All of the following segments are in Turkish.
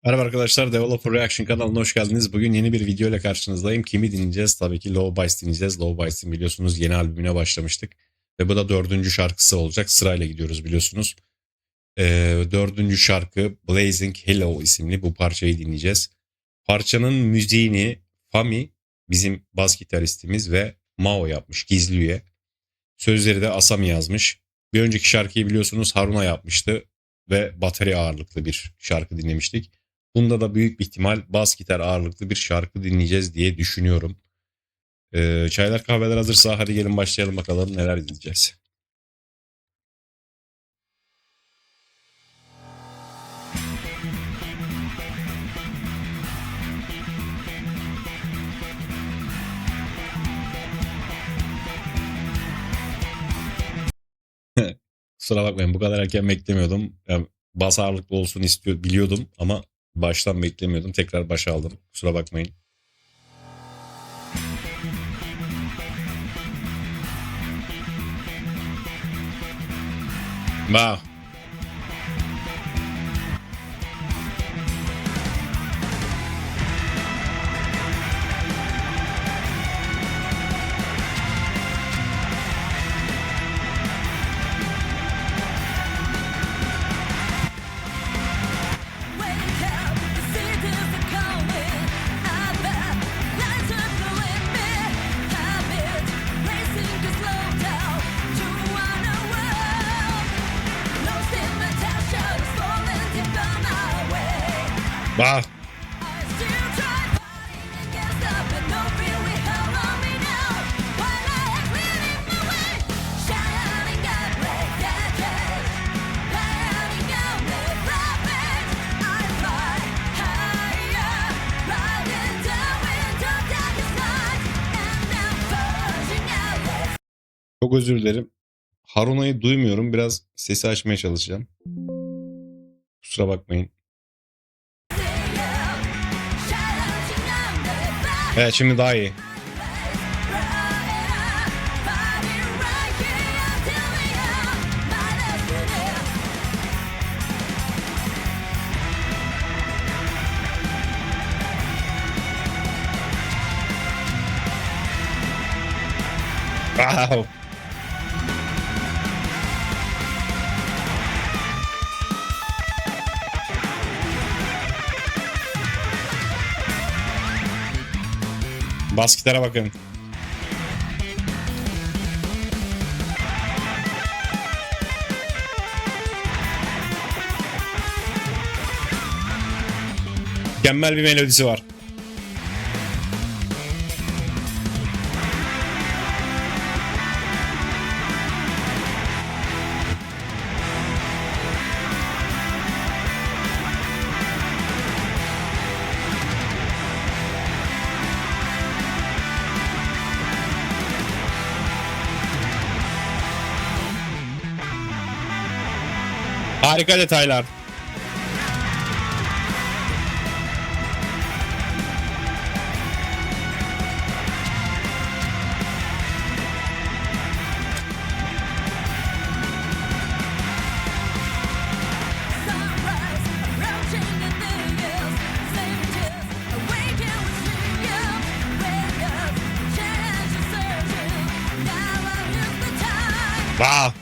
Merhaba arkadaşlar, Developer Reaction kanalına hoş geldiniz. Bugün yeni bir video ile karşınızdayım. Kimi dinleyeceğiz? Tabii ki Low Bites dinleyeceğiz. Low Bites'in biliyorsunuz yeni albümüne başlamıştık. Ve bu da dördüncü şarkısı olacak. Sırayla gidiyoruz biliyorsunuz. Dördüncü şarkı Blazing Hello isimli bu parçayı dinleyeceğiz. Parçanın müziğini Fami, bizim bas gitaristimiz ve Mao yapmış, gizli üye. Sözleri de Asami yazmış. Bir önceki şarkıyı biliyorsunuz Haruna yapmıştı ve bateri ağırlıklı bir şarkı dinlemiştik. Bunda da büyük bir ihtimal bas gitar ağırlıklı bir şarkı dinleyeceğiz diye düşünüyorum. Çaylar kahveler hazırsa hadi gelin başlayalım bakalım neler izleyeceğiz. Kusura bakmayın bu kadar erken beklemiyordum. Yani bas ağırlıklı olsun biliyordum ama baştan beklemiyordum. Tekrar başa aldım. Kusura bakmayın. Bah. Bah. Çok özür dilerim. Haruna'yı duymuyorum. Biraz sesi açmaya çalışacağım. Kusura bakmayın. Evet şimdi daha iyi. Wow. Bas gitara bakın. Mükemmel bir melodisi var. Harika detaylar. Wow.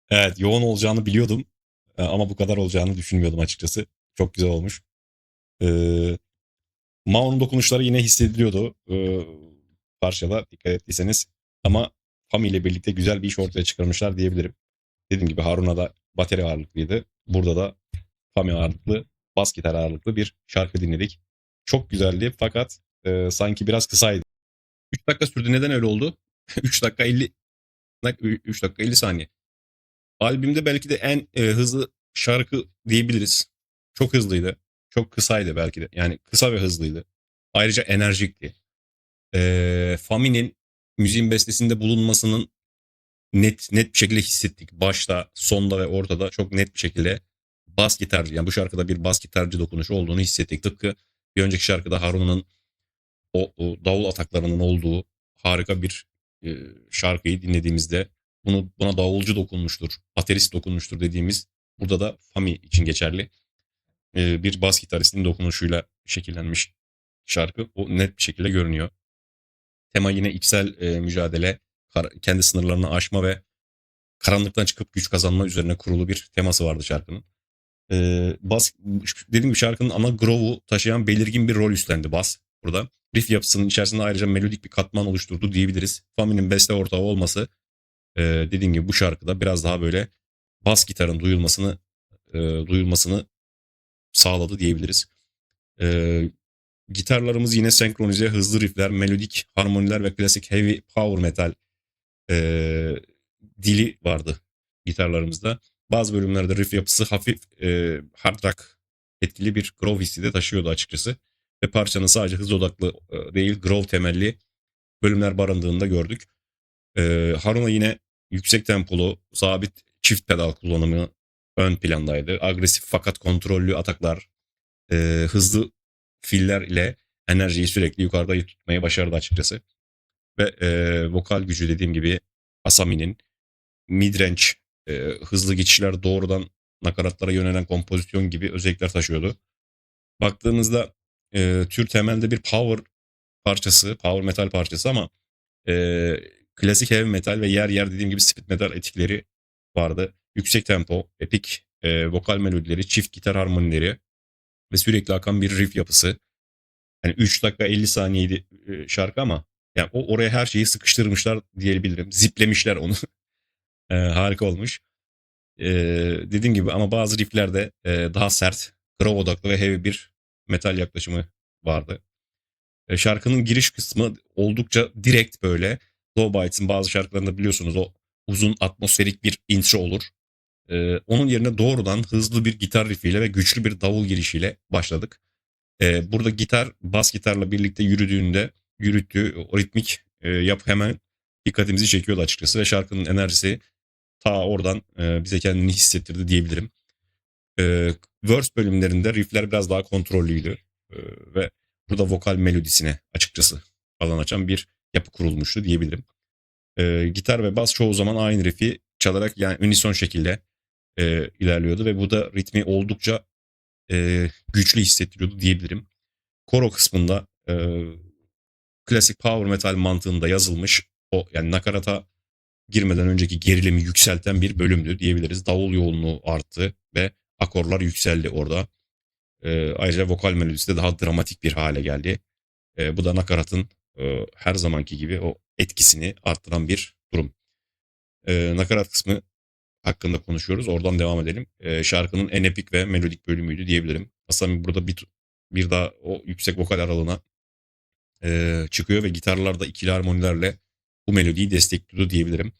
Evet, yoğun olacağını biliyordum. Ama bu kadar olacağını düşünmüyordum açıkçası. Çok güzel olmuş. Ee, Mao'nun dokunuşları yine hissediliyordu parçada dikkat ettiyseniz. Ama Fami ile birlikte güzel bir iş ortaya çıkarmışlar diyebilirim. Dediğim gibi Haruna da bateri ağırlıklıydı. Burada da Fami ağırlıklı, bas gitar ağırlıklı bir şarkı dinledik. Çok güzeldi fakat sanki biraz kısaydı. 3 dakika sürdü. Neden öyle oldu? 3 dakika 50 3 dakika 50 saniye. Albümde belki de en hızlı şarkı diyebiliriz. Çok hızlıydı. Çok kısaydı belki de. Yani kısa ve hızlıydı. Ayrıca enerjikti. Fami'nin müziğin bestesinde bulunmasının net bir şekilde hissettik. Başta, sonda ve ortada çok net bir şekilde bas gitarcı, yani bu şarkıda bir bas gitarcı dokunuşu olduğunu hissettik. Tıpkı bir önceki şarkıda Harun'un o davul ataklarının olduğu harika bir şarkıyı dinlediğimizde buna davulcu dokunmuştur, baterist dokunmuştur dediğimiz burada da Fami için geçerli. Bir bas gitaristin dokunuşuyla şekillenmiş şarkı. O net bir şekilde görünüyor. Tema yine içsel mücadele, kendi sınırlarını aşma ve karanlıktan çıkıp güç kazanma üzerine kurulu bir teması vardı şarkının. Bas, dediğim gibi şarkının ana groove'u taşıyan belirgin bir rol üstlendi bas burada. Riff yapısının içerisinde ayrıca melodik bir katman oluşturdu diyebiliriz. Fami'nin beste ortağı olması dediğim gibi bu şarkıda biraz daha böyle bas gitarın duyulmasını sağladı diyebiliriz. Ee, Gitarlarımız yine senkronize, hızlı riffler, melodik harmoniler ve klasik heavy power metal e, dili vardı gitarlarımızda. Bazı bölümlerde riff yapısı hafif hard rock etkili bir groove hissi de taşıyordu açıkçası. Ve parçanın sadece hız odaklı değil groove temelli bölümler barındığını da gördük. Haruna yine yüksek tempolu, sabit çift pedal kullanımı ön plandaydı. Agresif fakat kontrollü ataklar, hızlı filler ile enerjiyi sürekli yukarıda tutmayı başardı açıkçası. Ve vokal gücü dediğim gibi Asami'nin midrange, hızlı geçişler doğrudan nakaratlara yönelen kompozisyon gibi özellikler taşıyordu. Baktığımızda tür temelde bir power metal parçası ama klasik heavy metal ve yer yer dediğim gibi speed metal etikleri vardı. Yüksek tempo, epik vokal melodileri, çift gitar harmonileri ve sürekli akan bir riff yapısı. Yani 3 dakika 50 saniyeydi şarkı ama yani oraya her şeyi sıkıştırmışlar diyebilirim. Ziplemişler onu. Harika olmuş. Dediğim gibi ama bazı rifflerde daha sert, groove odaklı ve heavy bir metal yaklaşımı vardı. Şarkının giriş kısmı oldukça direkt böyle. Low Bites'in bazı şarkılarında biliyorsunuz o uzun atmosferik bir intro olur. Onun yerine doğrudan hızlı bir gitar riffiyle ve güçlü bir davul girişiyle başladık. Burada bas gitarla birlikte yürüttüğü o ritmik yap hemen dikkatimizi çekiyordu açıkçası ve şarkının enerjisi ta oradan bize kendini hissettirdi diyebilirim. Verse bölümlerinde riffler biraz daha kontrollüydü ve burada vokal melodisine açıkçası alan açan bir yapı kurulmuştu diyebilirim. Gitar ve bas çoğu zaman aynı riffi çalarak yani unison şekilde ilerliyordu ve bu da ritmi oldukça güçlü hissettiriyordu diyebilirim. Koro kısmında klasik power metal mantığında yazılmış o yani nakarata girmeden önceki gerilimi yükselten bir bölümdü diyebiliriz. Davul yoğunluğu arttı ve akorlar yükseldi orada. Ayrıca vokal melodisi de daha dramatik bir hale geldi. Bu da nakaratın her zamanki gibi o etkisini arttıran bir durum. Nakarat kısmı hakkında konuşuyoruz. Oradan devam edelim. Şarkının en epik ve melodik bölümüydü diyebilirim. Asami burada bir daha o yüksek vokal aralığına çıkıyor ve gitarlarda ikili harmonilerle bu melodiyi destekliyordu diyebilirim.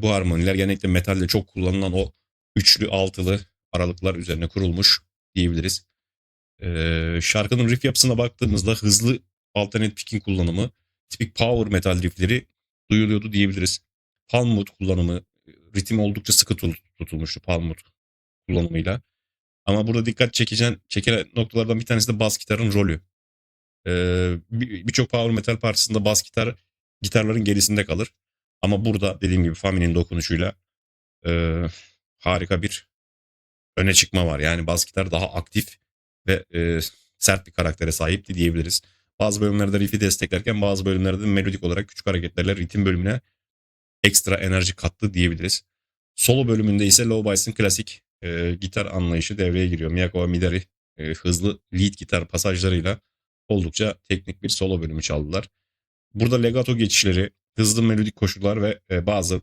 Bu harmoniler genellikle metalde çok kullanılan o üçlü altılı aralıklar üzerine kurulmuş diyebiliriz. Şarkının riff yapısına baktığımızda hızlı alternate picking kullanımı, tipik power metal riffleri duyuluyordu diyebiliriz. Palm mute kullanımı, ritim oldukça sıkı tutulmuştu palm mute kullanımıyla. Ama burada dikkat çekilen noktalardan bir tanesi de bas gitarın rolü. Birçok power metal parçasında gitarların gerisinde kalır. Ama burada dediğim gibi Fami'nin dokunuşuyla e, harika bir öne çıkma var. Yani bas gitar daha aktif ve sert bir karaktere sahipti diyebiliriz. Bazı bölümlerde riff'i desteklerken bazı bölümlerde melodik olarak küçük hareketlerle ritim bölümüne ekstra enerji kattı diyebiliriz. Solo bölümünde ise Low Bice'ın klasik gitar anlayışı devreye giriyor. Miyako ve Midori hızlı lead gitar pasajlarıyla oldukça teknik bir solo bölümü çaldılar. Burada legato geçişleri, hızlı melodik koşullar ve bazı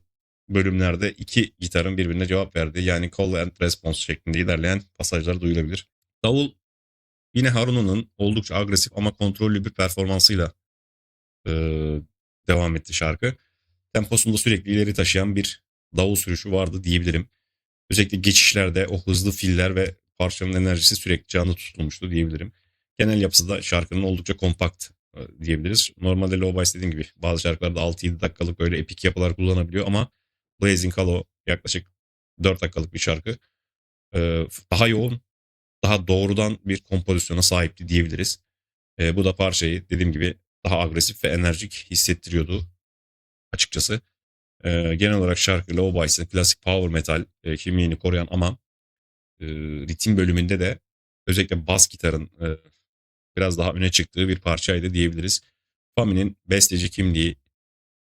bölümlerde iki gitarın birbirine cevap verdiği yani call and response şeklinde ilerleyen pasajlar duyulabilir. Davul yine Haruna'nın oldukça agresif ama kontrollü bir performansıyla e, devam etti şarkı. Temposunda sürekli ileri taşıyan bir davul sürüşü vardı diyebilirim. Özellikle geçişlerde o hızlı filler ve parçanın enerjisi sürekli canlı tutulmuştu diyebilirim. Genel yapısı da şarkının oldukça kompakt diyebiliriz. Normalde Low Bass dediğim gibi bazı şarkılarda 6-7 dakikalık böyle epik yapılar kullanabiliyor ama Blazing Hollow yaklaşık 4 dakikalık bir şarkı. Daha yoğun, daha doğrudan bir kompozisyona sahipti diyebiliriz. Bu da parçayı dediğim gibi daha agresif ve enerjik hissettiriyordu açıkçası. Genel olarak şarkı Low Bass'in klasik power metal kimliğini koruyan ama ritim bölümünde de özellikle bas gitarın biraz daha öne çıktığı bir parçaydı diyebiliriz. Fami'nin besteci kimliği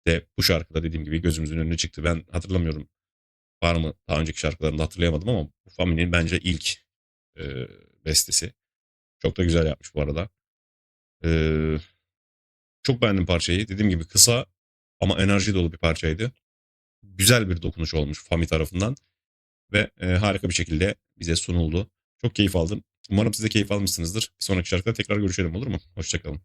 de bu şarkıda dediğim gibi gözümüzün önüne çıktı. Ben hatırlamıyorum, var mı daha önceki şarkılarında hatırlayamadım ama bu Fami'nin bence ilk e, bestesi. Çok da güzel yapmış bu arada. E, Çok beğendim parçayı. Dediğim gibi kısa ama enerji dolu bir parçaydı. Güzel bir dokunuş olmuş Fami tarafından ve harika bir şekilde bize sunuldu. Çok keyif aldım. Umarım siz de keyif almışsınızdır. Bir sonraki şarkıda tekrar görüşelim, olur mu? Hoşçakalın.